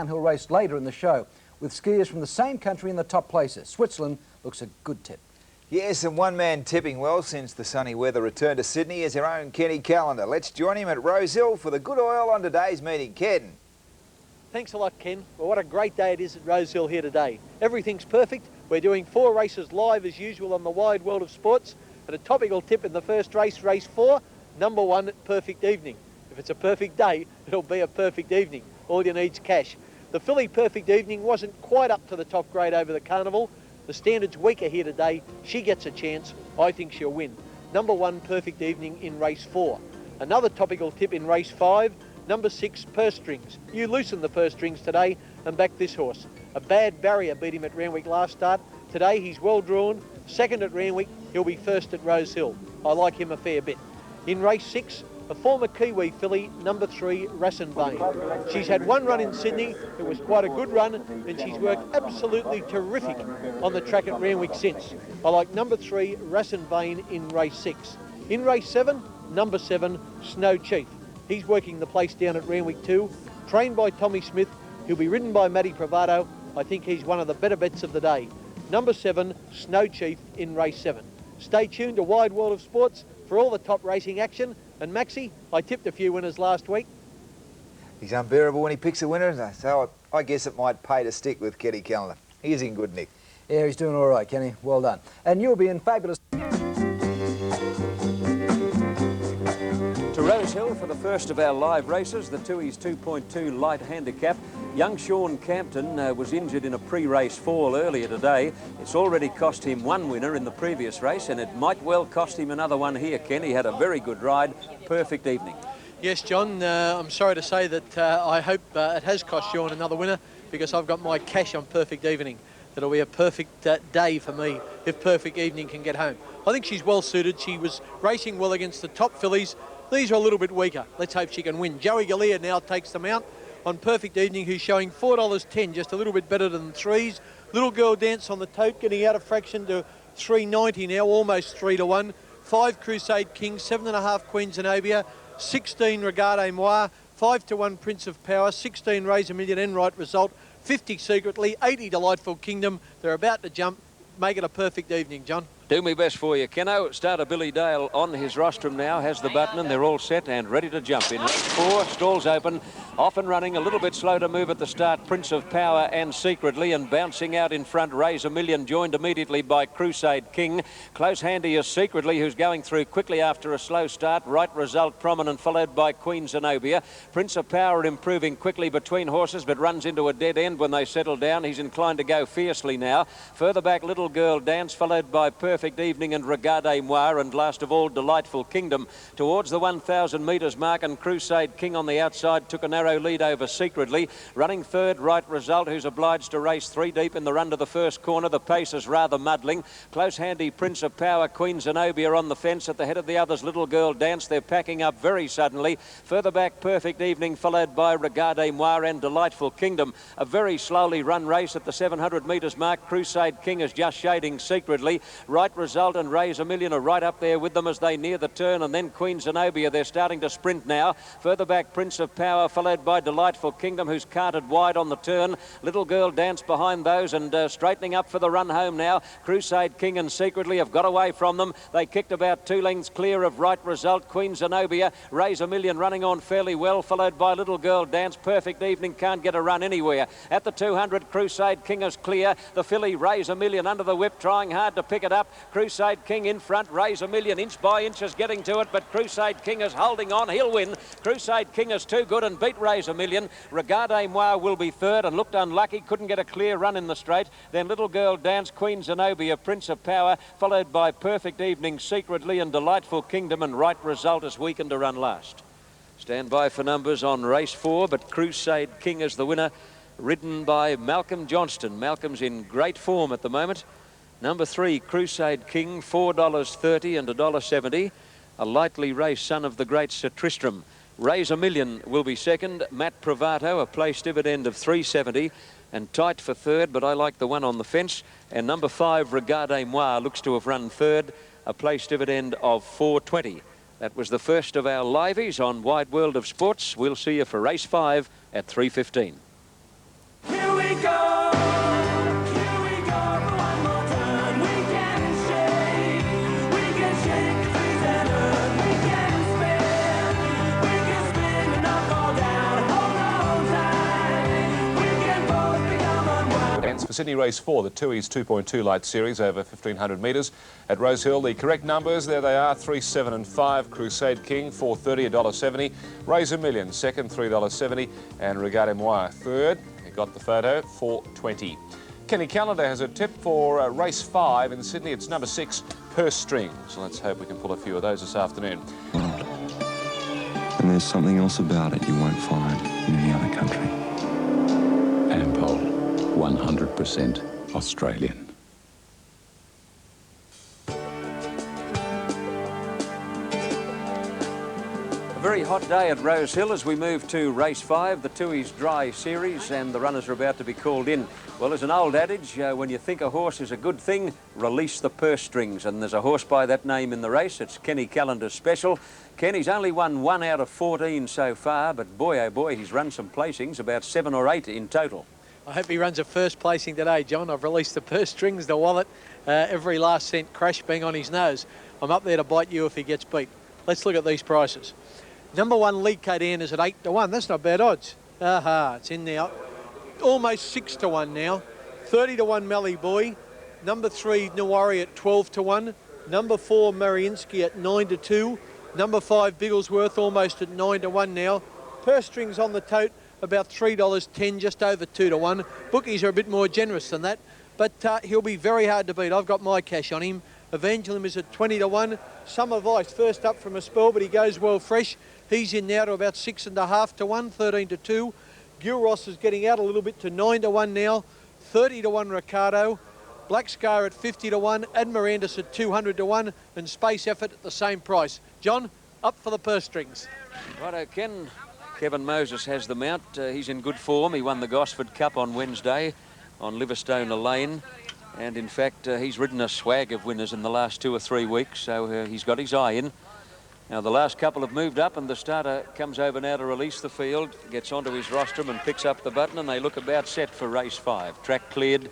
downhill race later in the show, with skiers from the same country in the top places. Switzerland looks a good tip. Yes, and one man tipping well since the sunny weather returned to Sydney is our own Kenny Callender. Let's join him at Rosehill for the good oil on today's meeting. Ken. Thanks a lot, Ken. Well, what a great day it is at Rosehill here today. Everything's perfect. We're doing 4 races live as usual on the wide world of sports. And a topical tip in the first race, race 4, number 1, perfect evening. If it's a perfect day, it'll be a perfect evening. All you need's cash. The filly Perfect Evening wasn't quite up to the top grade over the carnival. The standard's weaker here today. She gets a chance. I think she'll win. Number 1, Perfect Evening in race 4. Another topical tip in race 5, number 6, Purse Strings. You loosen the purse strings today and back this horse. A bad barrier beat him at Randwick last start. Today he's well drawn. Second at Randwick, he'll be first at Rosehill. I like him a fair bit. In race 6, a former Kiwi filly, number 3, Rassenbane. She's had 1 run in Sydney. It was quite a good run, and she's worked absolutely terrific on the track at Randwick since. I like number 3, Rassenbane in race 6. In race 7, number 7, Snow Chief. He's working the place down at Randwick too. Trained by Tommy Smith. He'll be ridden by Matty Pravato. I think he's one of the better bets of the day. Number 7, Snow Chief in race 7. Stay tuned to Wide World of Sports for all the top racing action. And Maxie, I tipped a few winners last week. He's unbearable when he picks a winner, so I guess it might pay to stick with Kenny Callender. He's in good nick. Yeah, he's doing all right, Kenny. Well done. And you'll be in fabulous... To Rosehill for the first of our live races, the Tooheys 2.2 light handicap. Young Sean Campton was injured in a pre-race fall earlier today. It's already cost him 1 winner in the previous race, and it might well cost him another one here, Ken. He had a very good ride. Perfect evening. Yes, John, I'm sorry to say that I hope it has cost Sean another winner, because I've got my cash on Perfect Evening. It'll be a perfect day for me if Perfect Evening can get home. I think she's well suited. She was racing well against the top fillies. These are a little bit weaker. Let's hope she can win. Joey Galea now takes them out on Perfect Evening, who's showing $4.10, just a little bit better than the 3s. Little Girl Dance on the tote, getting out a fraction to $3.90 now, almost 3 to 1. 5 Crusade King, 7.5 Queen Zenobia, 16 Regarde Moi, 5 to 1 Prince of Power, 16 Raise a Million and Right Result, 50 Secretly, 80 Delightful Kingdom. They're about to jump. Make it a perfect evening, John. Do me best for you, Keno. Starter Billy Dale on his rostrum now, has the button, and they're all set and ready to jump. In race 4, stalls open, off and running, a little bit slow to move at the start, Prince of Power and Secretly, and bouncing out in front, Raise a Million, joined immediately by Crusade King. Close handy is Secretly, who's going through quickly after a slow start. Right Result prominent, followed by Queen Zenobia. Prince of Power improving quickly between horses, but runs into a dead end when they settle down. He's inclined to go fiercely now. Further back, Little Girl Dance, followed by Perfect Evening and Regarde Moi, and last of all, Delightful Kingdom. Towards the 1,000 metres mark, and Crusade King on the outside took a narrow lead over Secretly. Running third, Right Result, who's obliged to race 3 deep in the run to the first corner. The pace is rather muddling. Close handy, Prince of Power, Queen Zenobia on the fence. At the head of the others, Little Girl Dance. They're packing up very suddenly. Further back, Perfect Evening, followed by Regarde Moi and Delightful Kingdom. A very slowly run race at the 700 metres mark. Crusade King is just shading Secretly. Right Result and Raise a Million are right up there with them as they near the turn, and then Queen Zenobia. They're starting to sprint now. Further back, Prince of Power, followed by Delightful Kingdom, who's carted wide on the turn. Little Girl Dance behind those, and straightening up for the run home now. Crusade King and Secretly have got away from them. They kicked about 2 lengths clear of Right Result. Queen Zenobia, Raise a Million running on fairly well, followed by Little Girl Dance. Perfect Evening can't get a run anywhere. At the 200, Crusade King is clear. The filly, Raise a Million, under the whip, trying hard to pick it up. Crusade King in front, Raise a Million, inch by inch is getting to it, but Crusade King is holding on. He'll win. Crusade King is too good and beat Raise a Million. Regarde Moi will be third and looked unlucky, couldn't get a clear run in the straight. Then Little Girl Dance, Queen Zenobia, Prince of Power, followed by Perfect Evening, Secretly and Delightful Kingdom, and Right Result is weakened to run last. Stand by for numbers on race 4, but Crusade King is the winner, ridden by Malcolm Johnston. Malcolm's in great form at the moment. Number 3, Crusade King, $4.30 and $1.70. A lightly raced son of the great Sir Tristram. Raise a Million will be second. Matt Pravato, a place dividend of $3.70. And tight for third, but I like the one on the fence. And number 5, Regarde Moi, looks to have run third. A place dividend of $4.20. That was the first of our liveys on Wide World of Sports. We'll see you for race 5 at 3:15. for Sydney Race 4, the Tooheys 2.2 Light Series over 1,500 metres at Rosehill. The correct numbers, there they are, 3, 7 and 5. Crusade King, $4.30, $1.70. Razor Million, second, $3.70. And Regardez Moi, third. You got the photo, $4.20. Kenny Calendar has a tip for race 5 in Sydney. It's number 6, Purse Strings. Let's hope we can pull a few of those this afternoon. And there's something else about it you won't find in any other country. Ampol, 100% Australian. A very hot day at Rosehill as we move to race 5, the Tooheys Dry Series, and the runners are about to be called in. Well, there's an old adage, when you think a horse is a good thing, release the purse strings. And there's a horse by that name in the race. It's Kenny Calendar's special. Kenny's only won 1 out of 14 so far, but boy, oh boy, he's run some placings, about 7 or 8 in total. I hope he runs a first placing today, John. I've released the purse strings, the wallet, every last cent crash being on his nose. I'm up there to bite you if he gets beat. Let's look at these prices. Number 1, League Cadan is at 8 to 1. That's not bad odds. Aha, it's in now. Almost 6 to 1 now. 30 to 1, Mally Boy. Number 3, Nawari at 12 to 1. Number 4, Mariinsky at 9 to 2. Number 5, Bigglesworth almost at 9 to 1 now. Purse strings on the tote, about $3.10, just over 2 to 1. Bookies are a bit more generous than that, but he'll be very hard to beat. I've got my cash on him. Evangeline is at 20 to 1. Summer Vice first up from a spell, but he goes well fresh. He's in now to about 6.5 to 1, 13 to 2. Gilross is getting out a little bit to 9 to 1 now. 30 to 1 Ricardo. Black Scar at 50 to 1. Admirandus at 200 to 1. And Space Effort at the same price. John, up for the purse strings. Righto, Ken. Kevin Moses has the mount. He's in good form. He won the Gosford Cup on Wednesday on Liverstone Lane. And in fact, he's ridden a swag of winners in the last 2 or 3 weeks. So he's got his eye in. Now, the last couple have moved up, and the starter comes over now to release the field, gets onto his rostrum and picks up the button, and they look about set for race 5. Track cleared.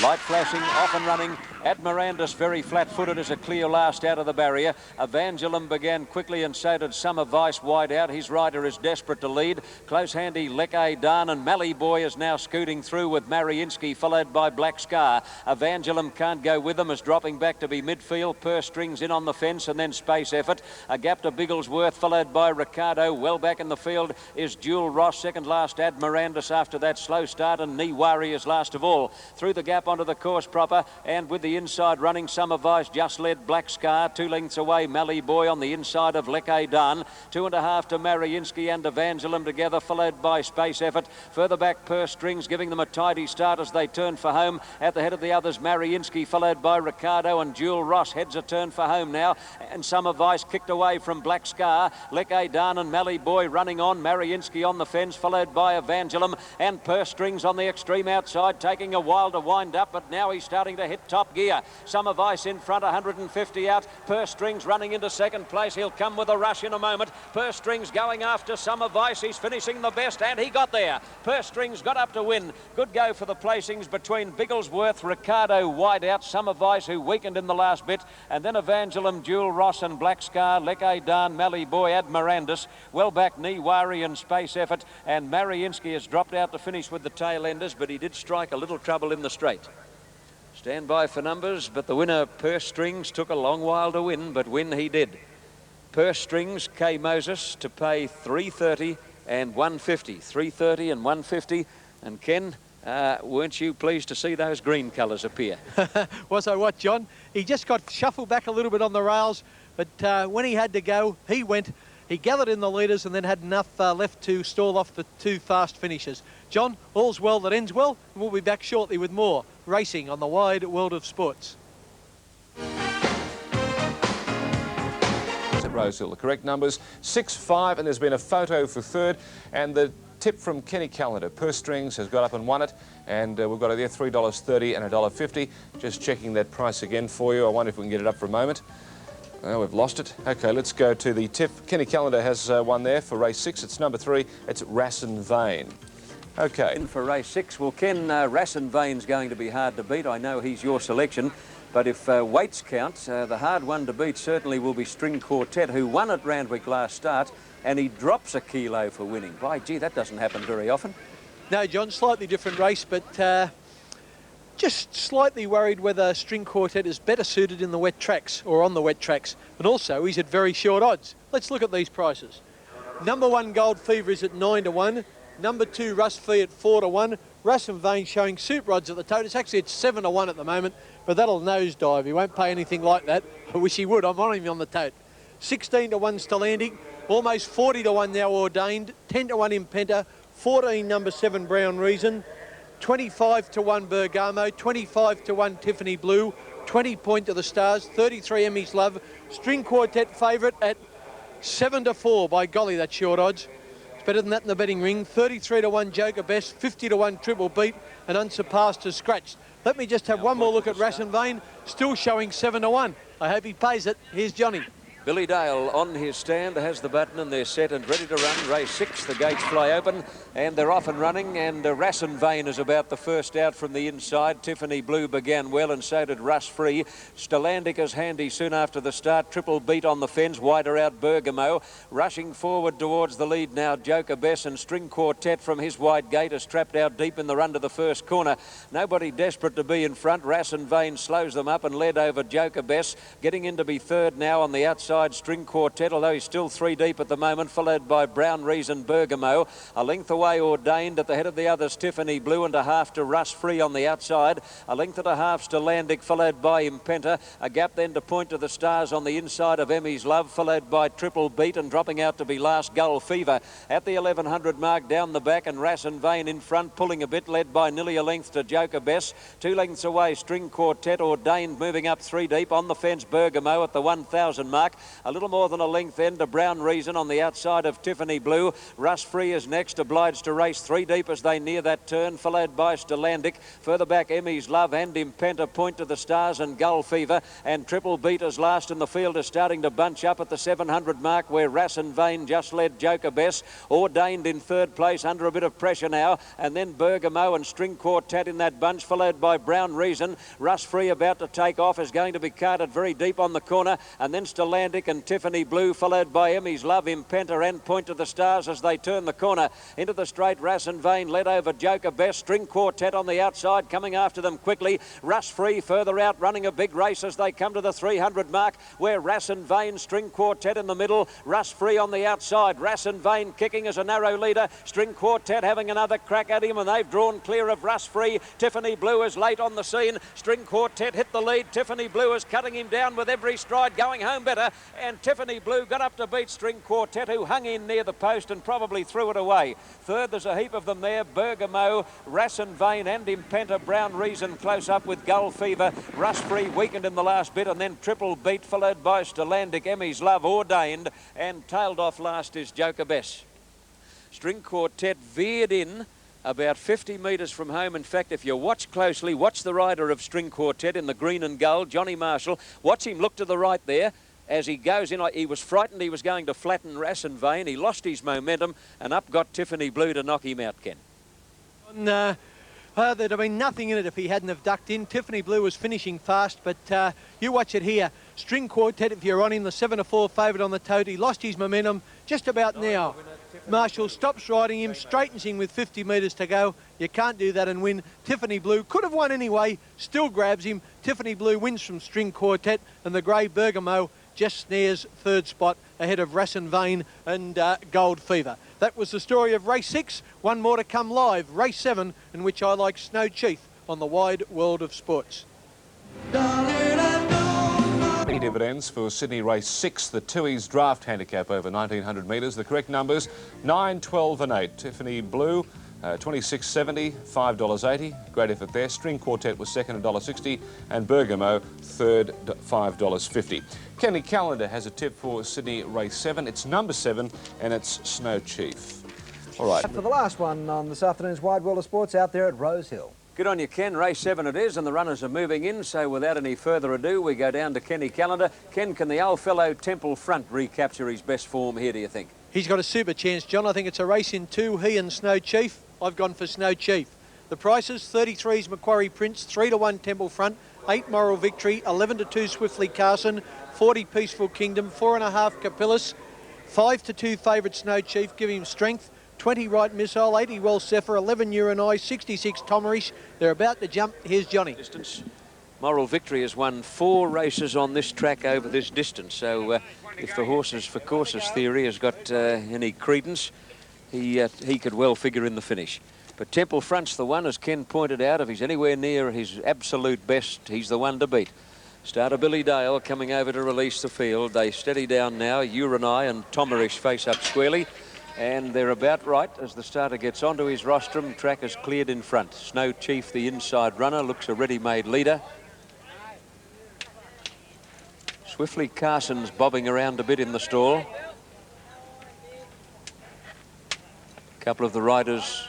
Light flashing, off and running. Admirandus very flat-footed as a clear last out of the barrier. Evangeline began quickly and so did Summer Vice wide out. His rider is desperate to lead. Close handy Lekay Dan, and Mally Boy is now scooting through with Mariinsky followed by Black Scar. Evangeline can't go with them, is dropping back to be midfield. Purse strings in on the fence and then Space Effort. A gap to Bigglesworth followed by Ricardo. Well back in the field is Jewel Ross. Second last Admirandus after that slow start, and Niwari is last of all. Through the gap onto the course proper, and with the inside running, Summer Vice just led Black Scar. 2 lengths away, Mally Boy on the inside of Lekay Dan. 2.5 to Mariinsky and Evangeline together, followed by Space Effort. Further back, Purse Strings giving them a tidy start as they turn for home. At the head of the others, Mariinsky followed by Ricardo, and Jewel Ross heads a turn for home now. And Summer Vice kicked away from Black Scar. Lekay Dan and Mally Boy running on. Mariinsky on the fence, followed by Evangeline, and Purse Strings on the extreme outside, taking a while to wind up, but now he's starting to hit top gear. Summer Vice in front, 150 out. Purse Strings running into second place. He'll come with a rush in a moment. Purse Strings going after Summer Vice. He's finishing the best, and he got there. Purse Strings got up to win. Good go for the placings between Bigglesworth, Ricardo wide out, Summer Vice, who weakened in the last bit, and then Evangeline, Jewel Ross and Black Scar, Lekay Dan, Mally Boy, Admirandus. Well back, Niwari and Space Effort, and Mariinsky has dropped out to finish with the tail enders, but he did strike a little trouble in the straight. Stand by for numbers, but the winner, Purse Strings, took a long while to win, but win he did. Purse Strings, K. Moses, to pay $3.30 and $1.50. $3.30 and $1.50. And Ken, weren't you pleased to see those green colours appear? Was I what, John? He just got shuffled back a little bit on the rails, but when he had to go, he went. He gathered in the leaders and then had enough left to stall off the 2 fast finishers. John, all's well that ends well, and we'll be back shortly with more racing on the wide world of sports. At Rosehill, the correct numbers 6, 5, and there's been a photo for third, and the tip from Kenny Calendar. Purse Strings has got up and won it, and we've got it there, $3.30 and $1.50. Just checking that price again for you. I wonder if we can get it up for a moment. Oh, we've lost it. Okay, let's go to the tip. Kenny Calendar has one there for race 6. It's number 3. It's Racine Vane. Okay. In for race 6. Well, Ken, Racine Vane's going to be hard to beat. I know he's your selection. But if weights count, the hard one to beat certainly will be String Quartet, who won at Randwick last start, and he drops a kilo for winning. By gee, that doesn't happen very often. No, John, slightly different race, but Just slightly worried whether String Quartet is better suited in the wet tracks or on the wet tracks. And also, he's at very short odds. Let's look at these prices. Number 1 Gold Fever is at 9 to 1. Number 2 Rust Fee at 4 to 1. Russ and Vane showing super odds at the tote. It's actually at 7 to 1 at the moment, but that'll nosedive. He won't pay anything like that. I wish he would. I'm on him on the tote. 16 to 1 Stellantic. Almost 40 to 1 now Ordained. 10 to 1 Impenta. 14 number 7 Brown Reason. 25 to 1 Bergamo. 25 to 1 Tiffany Blue. 20 Point to the Stars. 33 Emmy's Love. String Quartet favourite at 7 to 4. By golly, that's short odds. It's better than that in the betting ring. 33 to 1 Joker Best. 50 to 1 Triple Beat. And Unsurpassed to Scratched. Let me just have one more look at Rass and Vane. Still showing 7 to 1. I hope he pays it. Here's Johnny. Billy Dale on his stand has the button and they're set and ready to run. Race 6, the gates fly open and they're off and running, and Rass and Vane is about the first out from the inside. Tiffany Blue began well and so did Russ Free. Stellantic is handy soon after the start. Triple Beat on the fence, wider out Bergamo. Rushing forward towards the lead now Joker Bess, and String Quartet from his wide gate is trapped out deep in the run to the first corner. Nobody desperate to be in front. Rass and Vane slows them up and led over Joker Bess. Getting in to be third now on the outside. String Quartet, although he's still 3 deep at the moment, followed by Brown Reason Bergamo. A length away Ordained. At the head of the others Tiffany Blue, and a half to Russ Free on the outside. A length and a half to Landic, followed by Impenta. A gap then to Point to the Stars on the inside of Emmy's Love, followed by Triple Beat, and dropping out to be last Gull Fever. At the 1100 mark down the back, and Rass and Vane in front, pulling a bit, led by nearly a length to Joker Bess. 2 lengths away String Quartet. Ordained moving up 3 deep. On the fence Bergamo at the 1000 mark. A little more than a length then to Brown Reason on the outside of Tiffany Blue. Russ Free is next, obliged to race 3 deep as they near that turn, followed by Stellantic. Further back Emmy's Love and Impenta, Point to the Stars and Gull Fever. And Triple Beat is last in the field, is starting to bunch up at the 700 mark, where Rass and Vane just led Joker Bess. Ordained in third place under a bit of pressure now, and then Bergamo and String Quartet in that bunch, followed by Brown Reason. Russ Free about to take off, is going to be carted very deep on the corner, and then Stellantic and Tiffany Blue, followed by Emmy's Love, Impenta and Point to the Stars as they turn the corner into the straight. Rass and Vane led over Joker Best. String Quartet on the outside, coming after them quickly. Russ Free further out, running a big race as they come to the 300 mark, where Rass and Vane, String Quartet in the middle, Russ Free on the outside. Rass and Vane kicking as a narrow leader. String Quartet having another crack at him, and they've drawn clear of Russ Free. Tiffany Blue is late on the scene. String Quartet hit the lead. Tiffany Blue is cutting him down with every stride, going home better, and Tiffany Blue got up to beat String Quartet, who hung in near the post and probably threw it away. Third, there's a heap of them there. Bergamo, Rass and Vane and Impenta. Brown Reason close up with Gull Fever. Russ Free weakened in the last bit, and then Triple Beat, followed by Stellantic, Emmy's Love, Ordained, and tailed off last is Joker Bess. String Quartet veered in about 50 metres from home. In fact, if you watch closely, watch the rider of String Quartet in the green and gold, Johnny Marshall. Watch him look to the right there. As he goes in, he was frightened he was going to flatten Rass and Vane. He lost his momentum, and up got Tiffany Blue to knock him out, Ken. There'd have been nothing in it if he hadn't have ducked in. Tiffany Blue was finishing fast, but you watch it here. String Quartet, if you're on him, the 7 to 4 favourite on the tote. He lost his momentum just about now. Marshall stops riding him, straightens him with 50 metres to go. You can't do that and win. Tiffany Blue could have won anyway, still grabs him. Tiffany Blue wins from String Quartet, and the grey Bergamo just snares third spot ahead of Rass and Vane and Gold Fever. That was the story of race 6. One more to come live, race 7, in which I like Snow Chief on the wide world of sports. Any dividends for Sydney race 6, the Tui's draft handicap over 1900 metres. The correct numbers 9, 12 and 8. Tiffany Blue, $26.70, $5.80. Great effort there. String Quartet was second, $1.60, and Bergamo third, $5.50. Kenny Callender has a tip for Sydney race 7. It's number 7, and it's Snow Chief. All right. For the last one on this afternoon's Wide World of Sports out there at Rose Hill. Good on you, Ken. Race 7 it is, and the runners are moving in, so without any further ado, we go down to Kenny Callender. Ken, can the old fellow Temple Front recapture his best form here, do you think? He's got a super chance, John. I think it's a race in 2, he and Snow Chief. I've gone for Snow Chief. The prices, 33's Macquarie Prince, 3 to 1 Temple Front, 8 Moral Victory, 11 to 2 Swiftly Carson, 40 Peaceful Kingdom, 4.5 Capillas, 5 to 2 favourite Snow Chief, give him strength. 20 Right Missile, 80 Well Zephyr, 11 Uranai, 66 Tomerish. They're about to jump. Here's Johnny. Distance. Moral Victory has won 4 races on this track over this distance, so if the horses for courses theory has got any credence, he could well figure in the finish. But Temple Front's the one, as Ken pointed out. If he's anywhere near his absolute best, he's the one to beat. Starter Billy Dale coming over to release the field. They steady down now. Uranai and Tomerish face up squarely, and they're about right as the starter gets onto his rostrum. Track is cleared in front. Snow Chief, the inside runner, looks a ready-made leader. Swiftly Carson's bobbing around a bit in the stall. A couple of the riders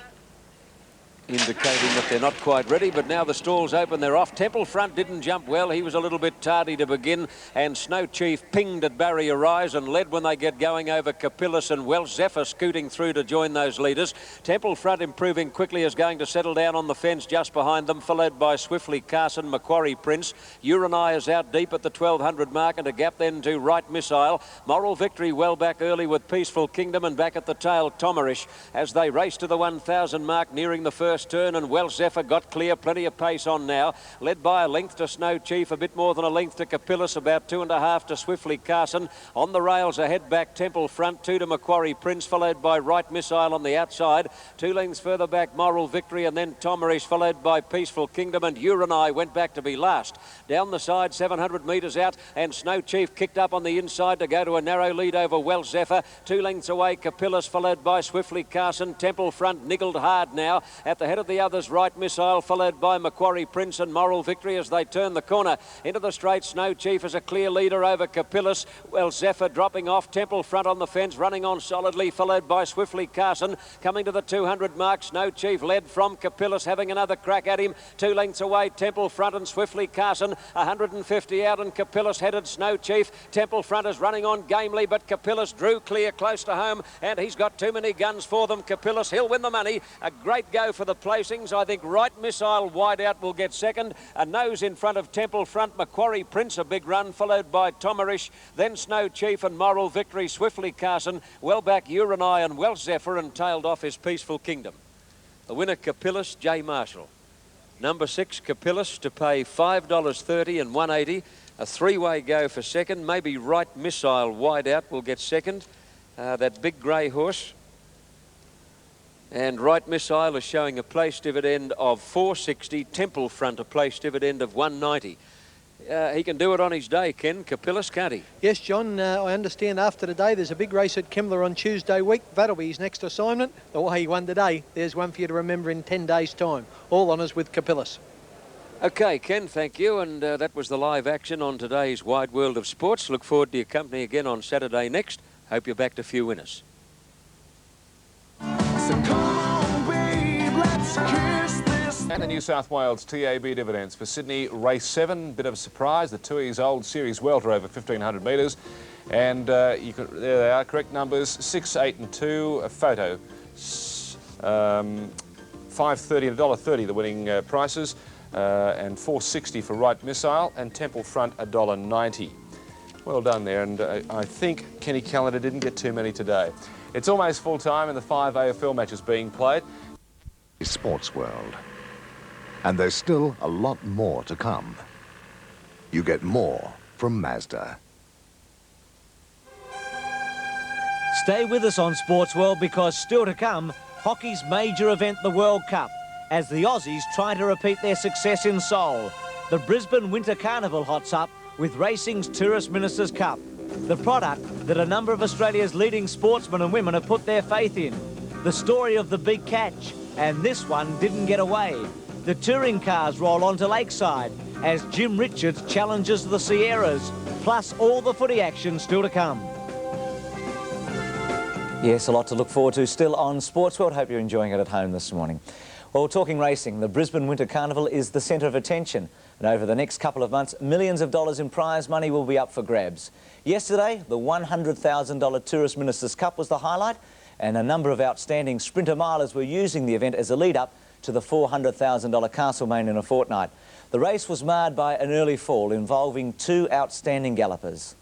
indicating that they're not quite ready, but now the stall's open, they're off. Temple Front didn't jump well, he was a little bit tardy to begin, and Snow Chief pinged at Barrier Rise and led when they get going over Capillus, and Well Zephyr scooting through to join those leaders. Temple Front improving quickly, is going to settle down on the fence just behind them, followed by Swiftly Carson, Macquarie Prince. Uranai is out deep at the 1200 mark, and a gap then to Right Missile. Moral Victory well back early with Peaceful Kingdom, and back at the tail Tomerish as they race to the 1000 mark, nearing the first turn, and Well Zephyr got clear, plenty of pace on now, led by a length to Snow Chief, a bit more than a length to Capillus, about 2.5 to Swiftly Carson. On the rails ahead back Temple Front, 2 to Macquarie Prince, followed by Right Missile on the outside. 2 lengths further back Moral Victory, and then Tomerish, followed by Peaceful Kingdom, and Uranai went back to be last. Down the side, 700 metres out, and Snow Chief kicked up on the inside to go to a narrow lead over Well Zephyr. 2 lengths away Capillus, followed by Swiftly Carson. Temple Front niggled hard now. At the head of the others, Right Missile, followed by Macquarie Prince and Moral Victory as they turn the corner into the straight. Snow Chief is a clear leader over Capillus. Well Zephyr dropping off. Temple Front on the fence, running on solidly, followed by Swiftly Carson. Coming to the 200 mark, Snow Chief led from Capillus, having another crack at him. 2 lengths away, Temple Front and Swiftly Carson. 150 out, and Capillus headed Snow Chief. Temple Front is running on gamely, but Capillus drew clear close to home, and he's got too many guns for them. Capillus, he'll win the money. A great go for the placings. I think Right Missile wide out will get second. A nose in front of Temple Front. Macquarie Prince a big run, followed by Tomerish, then Snow Chief and Moral Victory. Swiftly Carson, well back Uranai and Well Zephyr, and tailed off his Peaceful Kingdom. The winner Capillus, J. Marshall. Number 6 Capillus to pay $5.30 and $1.80. A 3-way go for second. Maybe Right Missile wide out will get second. That big grey horse. And Right Missile is showing a place dividend of $4.60. Temple Front a place dividend of $1.90. He can do it on his day, Ken. Capillus, can't he? Yes, John, I understand after today there's a big race at Kembla on Tuesday week. That'll be his next assignment. The way he won today, there's one for you to remember in 10 days' time. All honours with Capillus. Okay, Ken, thank you. And that was the live action on today's Wide World of Sports. Look forward to your company again on Saturday next. Hope you're back to few winners. And the New South Wales TAB dividends for Sydney race 7. Bit of a surprise. The Tui's Old Series Welter over 1,500 metres. And there they are, correct numbers: 6, 8 and 2. A photo. $5.30 and $1.30 the winning prices. And $4.60 for Right Missile. And Temple Front $1.90. Well done there. And I think Kenny Callender didn't get too many today. It's almost full time and the 5 AFL matches being played. Sports World. And there's still a lot more to come. You get more from Mazda. Stay with us on Sports World, because still to come, hockey's major event, the World Cup, as the Aussies try to repeat their success in Seoul. The Brisbane Winter Carnival hots up with racing's Tourist Ministers' Cup, the product that a number of Australia's leading sportsmen and women have put their faith in. The story of the big catch, and this one didn't get away. The touring cars roll onto Lakeside as Jim Richards challenges the Sierras, plus all the footy action still to come. Yes, a lot to look forward to still on Sports World. Hope you're enjoying it at home this morning. Well, talking racing, the Brisbane Winter Carnival is the centre of attention, and over the next couple of months, millions of dollars in prize money will be up for grabs. Yesterday, the $100,000 Tourist Ministers' Cup was the highlight, and a number of outstanding sprinter milers were using the event as a lead-up to the $400,000 Castlemaine in a fortnight. The race was marred by an early fall involving 2 outstanding gallopers.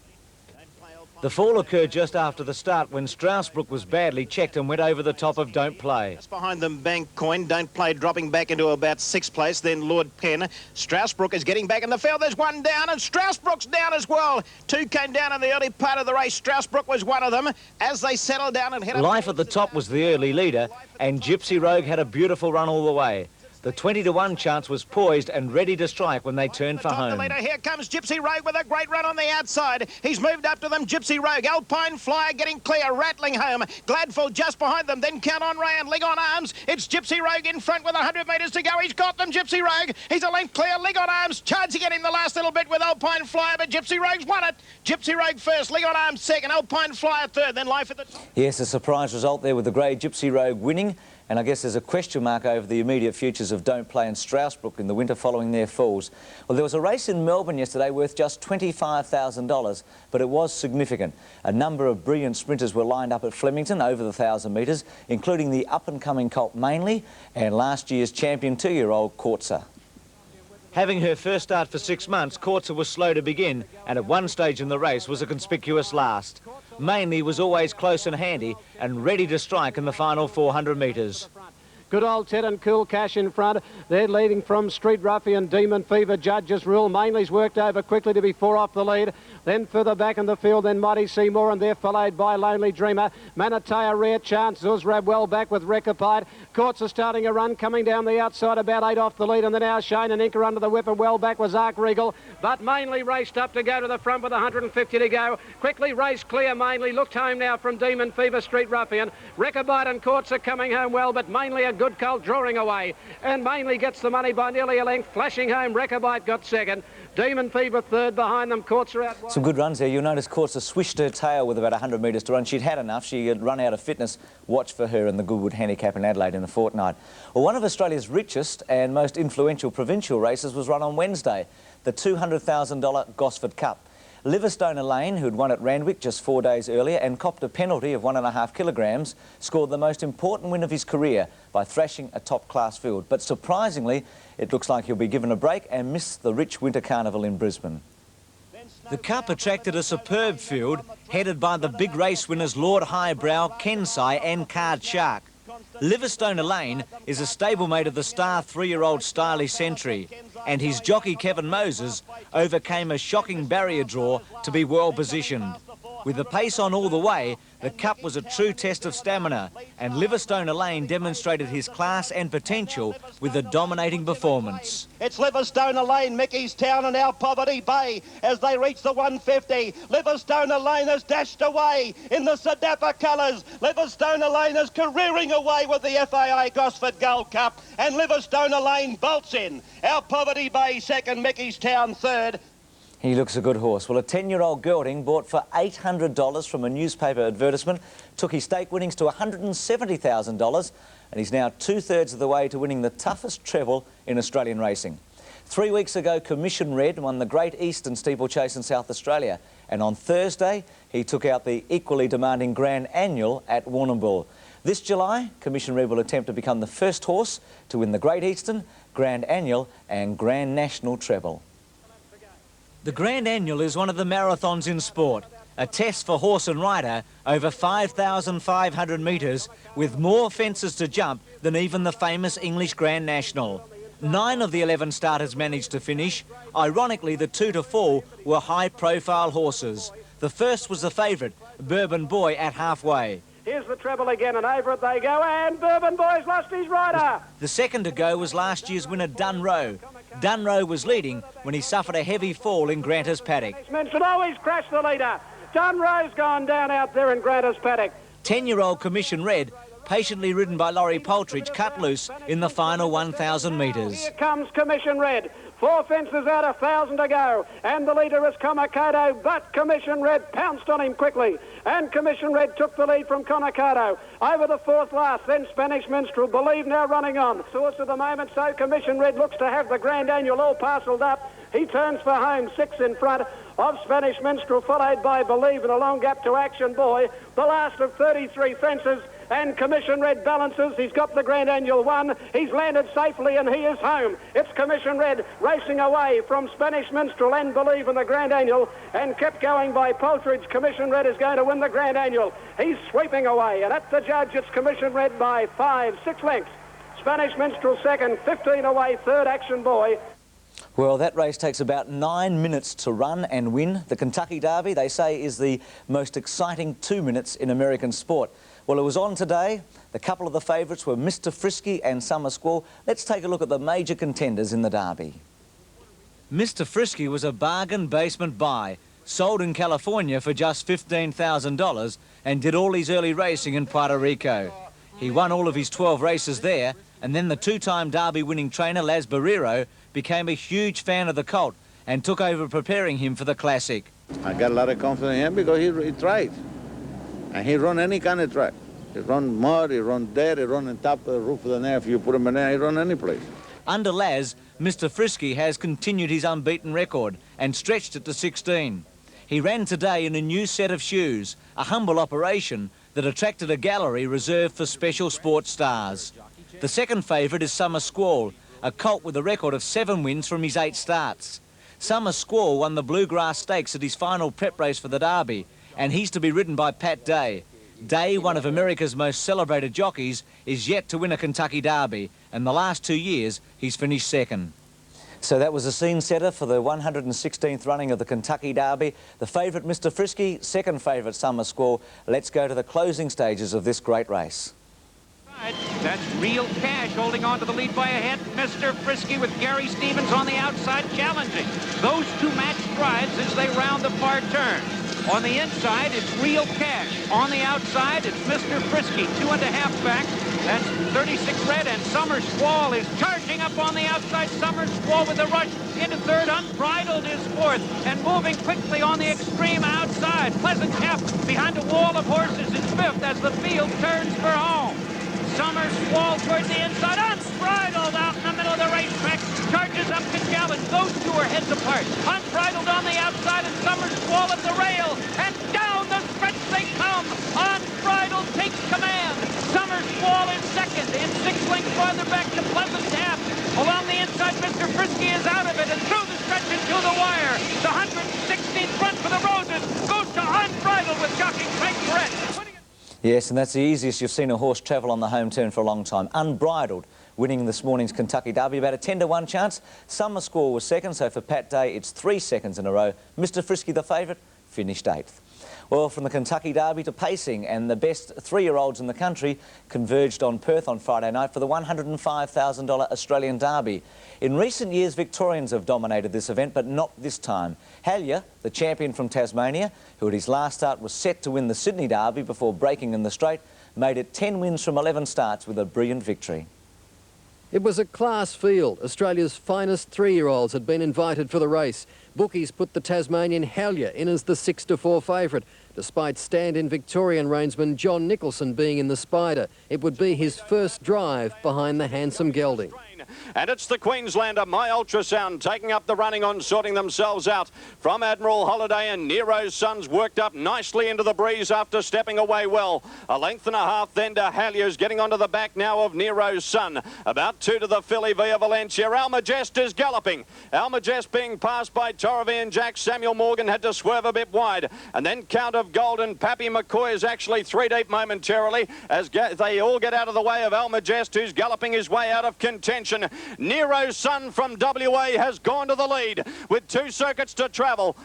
The fall occurred just after the start when Strasbrook was badly checked and went over the top of Don't Play. Just behind them, Bank Coin, Don't Play dropping back into about 6th place, then Lord Penn. Strasbrook is getting back in the field. There's one down, and Strasbrook's down as well. Two came down in the early part of the race. Strasbrook was one of them. As they settled down and head up... Life at the top was the early leader, and Gypsy Rogue had a beautiful run all the way. The 20-to-1 chance was poised and ready to strike when they turned for home. The leader, here comes Gypsy Rogue with a great run on the outside. He's moved up to them, Gypsy Rogue. Alpine Flyer getting clear, rattling home. Gladful just behind them, then Count on Ray and Leg on Arms. It's Gypsy Rogue in front with 100 metres to go. He's got them, Gypsy Rogue. He's a length clear, Leg on Arms charging at him the last little bit with Alpine Flyer, but Gypsy Rogue's won it. Gypsy Rogue first, Leg on Arms second, Alpine Flyer third, then Life at the top. Yes, a surprise result there with the grey Gypsy Rogue winning. And I guess there's a question mark over the immediate futures of Don't Play and Strasbrook in the winter following their falls. Well, there was a race in Melbourne yesterday worth just $25,000, but it was significant. A number of brilliant sprinters were lined up at Flemington over the 1,000 metres, including the up-and-coming colt Mainly and last year's champion 2-year-old Kortza. Having her first start for 6 months, Kortza was slow to begin and at one stage in the race was a conspicuous last. Mainly was always close and handy and ready to strike in the final 400 metres. Good old Ted and Cool Cash in front. They're leading from Street Ruffian, Demon Fever, Judges Rule. Mainly's worked over quickly to be 4 off the lead. Then further back in the field, then Mighty Seymour, and they're followed by Lonely Dreamer. Manatea, Rare Chance, Zuzrab well back with Recapite. Kortza starting a run, coming down the outside, about 8 off the lead, and then now Shane and Inca under the whip, and well back was Arc Regal. But Mainly raced up to go to the front with 150 to go. Quickly raced clear, Mainly. Looked home now from Demon Fever, Street Ruffian. Recapite and Kortza coming home well, but Mainly a good colt drawing away. And Mainly gets the money by nearly a length. Flashing home, Recapite got second. Demon Fever third behind them. Kortza out wide. Some good runs there. You'll notice Kortza swished her tail with about 100 metres to run. She'd had enough. She had run out of fitness. Watch for her in the Goodwood Handicap in Adelaide in a fortnight. Well, one of Australia's richest and most influential provincial races was run on Wednesday, the $200,000 Gosford Cup. Livingstone Lane, who'd won at Randwick just 4 days earlier and copped a penalty of 1.5 kilograms, scored the most important win of his career by thrashing a top-class field. But surprisingly, it looks like he'll be given a break and miss the rich winter carnival in Brisbane. The Cup attracted a superb field headed by the big race winners Lord Highbrow, Kensai and Card Shark. Livingstone Lane is a stablemate of the star 3-year-old Stylish Sentry, and his jockey Kevin Moses overcame a shocking barrier draw to be well positioned. With the pace on all the way, the Cup was a true test of stamina, and Livingstone Lane demonstrated his class and potential with a dominating performance. It's Livingstone Lane, Mickey's Town and our Poverty Bay as they reach the 150. Livingstone Lane has dashed away in the Sadapa colours. Livingstone Lane is careering away with the FAA Gosford Gold Cup, and Livingstone Lane bolts in. Our Poverty Bay second, Mickey's Town third. He looks a good horse. Well, a 10-year-old gelding bought for $800 from a newspaper advertisement took his stake winnings to $170,000, and he's now 2/3 of the way to winning the toughest treble in Australian racing. 3 weeks ago, Commission Red won the Great Eastern Steeplechase in South Australia, and on Thursday, he took out the equally demanding Grand Annual at Warrnambool. This July, Commission Red will attempt to become the first horse to win the Great Eastern, Grand Annual and Grand National treble. The Grand Annual is one of the marathons in sport, a test for horse and rider over 5,500 metres with more fences to jump than even the famous English Grand National. 9 of the 11 starters managed to finish. Ironically, the 2 to 4 were high-profile horses. The first was the favourite, Bourbon Boy, at halfway. Here's the treble again, and over it they go, and Bourbon Boy's lost his rider. The second to go was last year's winner, Dunroe. Dunroe was leading when he suffered a heavy fall in Granter's Paddock. Should always crash the leader. Dunroe's gone down out there in Granter's Paddock. 10-year-old Commission Red, patiently ridden by Laurie Poltridge, cut loose in the final 1,000 metres. Here comes Commission Red. 4 fences out, 1,000 to go. And the leader is Comacado, but Commission Red pounced on him quickly. And Commission Red took the lead from Comacado. Over the 4th last, then Spanish Minstrel, Believe now running on. Source of the moment, so Commission Red looks to have the Grand Annual all parcelled up. He turns for home, 6 in front of Spanish Minstrel, followed by Believe and a long gap to Action Boy. The last of 33 fences. and Commission Red balances. He's got the Grand Annual won. He's landed safely and he is home. It's Commission Red racing away from Spanish Minstrel and Believe in the Grand Annual and kept going by Poltridge. Commission Red is going to win the Grand Annual. He's sweeping away, and at the judge it's Commission Red by 5-6 lengths. Spanish Minstrel second, 15 away, third Action Boy. Well, that race takes about 9 minutes to run and win. The Kentucky Derby, they say, is the most exciting 2 minutes in American sport. Well, it was on today. The couple of the favourites were Mr. Frisky and Summer Squall. Let's take a look at the major contenders in the Derby. Mr. Frisky was a bargain basement buy, sold in California for just $15,000 and did all his early racing in Puerto Rico. He won all of his 12 races there, and then the two-time Derby winning trainer Las Barrero became a huge fan of the colt and took over preparing him for the Classic. I got a lot of confidence in him because he tried. And he run any kind of track. He run mud, he run dead, he run on top of the roof of the net. If you put him in there, he run any place. Under Las, Mr. Frisky has continued his unbeaten record and stretched it to 16. He ran today in a new set of shoes, a humble operation that attracted a gallery reserved for special sports stars. The second favourite is Summer Squall, a colt with a record of 7 wins from his 8 starts. Summer Squall won the Bluegrass Stakes at his final prep race for the Derby, and he's to be ridden by Pat Day. Day, one of America's most celebrated jockeys, is yet to win a Kentucky Derby, and the last 2 years he's finished second. So that was a scene setter for the 116th running of the Kentucky Derby. The favourite, Mr. Frisky, second favourite, Summer Squall. Let's go to the closing stages of this great race. That's Real Cash holding on to the lead by a head. Mr. Frisky with Gary Stevens on the outside challenging. Those two match strides as they round the far turn. On the inside, it's Real Cash. On the outside, it's Mr. Frisky, 2.5 back. That's 36 Red, and Summer Squall is charging up on the outside. Summer Squall with a rush into third. Unbridled is fourth, and moving quickly on the extreme outside. Pleasant Cap behind a wall of horses is fifth as the field turns for home. Summer Squall towards the inside, unbridled out in the middle of the racetrack, charges up to challenge. Those two are heads apart. Unbridled on the outside, and Summer Squall at the rail, and down the stretch they come. Unbridled takes command. Summer Squall in second, in 6 lengths farther back to Pleasant Tap. Along the inside, Mr. Frisky is out of it, and through the stretch into the wire. The 116th run for the Roses goes to Unbridled with jockey Craig Brett. Yes, and that's the easiest you've seen a horse travel on the home turn for a long time. Unbridled, winning this morning's Kentucky Derby, about a 10-to-1 chance. Summer Squall was second, so for Pat Day, it's 3 seconds in a row. Mr. Frisky, the favourite, finished 8th. Well, from the Kentucky Derby to pacing, and the best 3-year-olds in the country converged on Perth on Friday night for the $105,000 Australian Derby. In recent years, Victorians have dominated this event, but not this time. Hallier, the champion from Tasmania, who at his last start was set to win the Sydney Derby before breaking in the straight, made it 10 wins from 11 starts with a brilliant victory. It was a class field. Australia's finest 3-year-olds had been invited for the race. Bookies put the Tasmanian Hallier in as the 6-to-4 favourite, despite stand-in Victorian reinsman John Nicholson being in the Spider. It would be his first drive behind the handsome gelding. And it's the Queenslander, My Ultrasound, taking up the running on, sorting themselves out from Admiral Holiday, and Nero's Sons worked up nicely into the breeze after stepping away well. 1.5 lengths then to Hallier's, getting onto the back now of Nero's Son. About 2 to the filly Via Valencia. Almagest is galloping. Almagest being passed by Torrevian Jack. Samuel Morgan had to swerve a bit wide. And then Count of Gold and Pappy McCoy is actually 3 deep momentarily as they all get out of the way of Almagest, who's galloping his way out of contention. Nero's Son from WA has gone to the lead with 2 circuits to travel.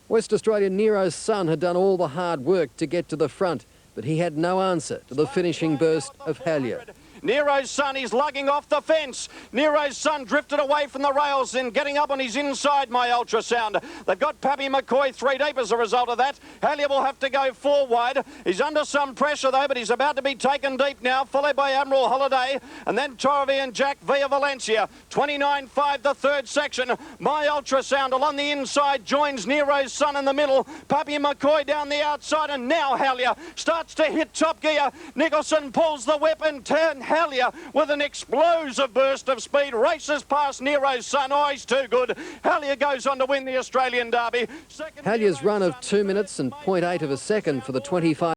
West Australian Nero's Son had done all the hard work to get to the front, but he had no answer to the finishing burst of Hallier. Nero's Son is lugging off the fence. Nero's Son drifted away from the rails and getting up on his inside, My Ultrasound. They've got Pappy McCoy 3 deep as a result of that. Hallier will have to go 4 wide. He's under some pressure though, but he's about to be taken deep now, followed by Admiral Holiday, and then Torrevian Jack Via Valencia. 29.5 the third section. My Ultrasound along the inside joins Nero's Son in the middle. Pappy McCoy down the outside, and now Hallier starts to hit top gear. Nicholson pulls the whip and Hallier with an explosive burst of speed races past Nero's Son. Oh, he's too good. Hallier goes on to win the Australian Derby. Hallier's run of 2 minutes and 0.8 of a second for the 25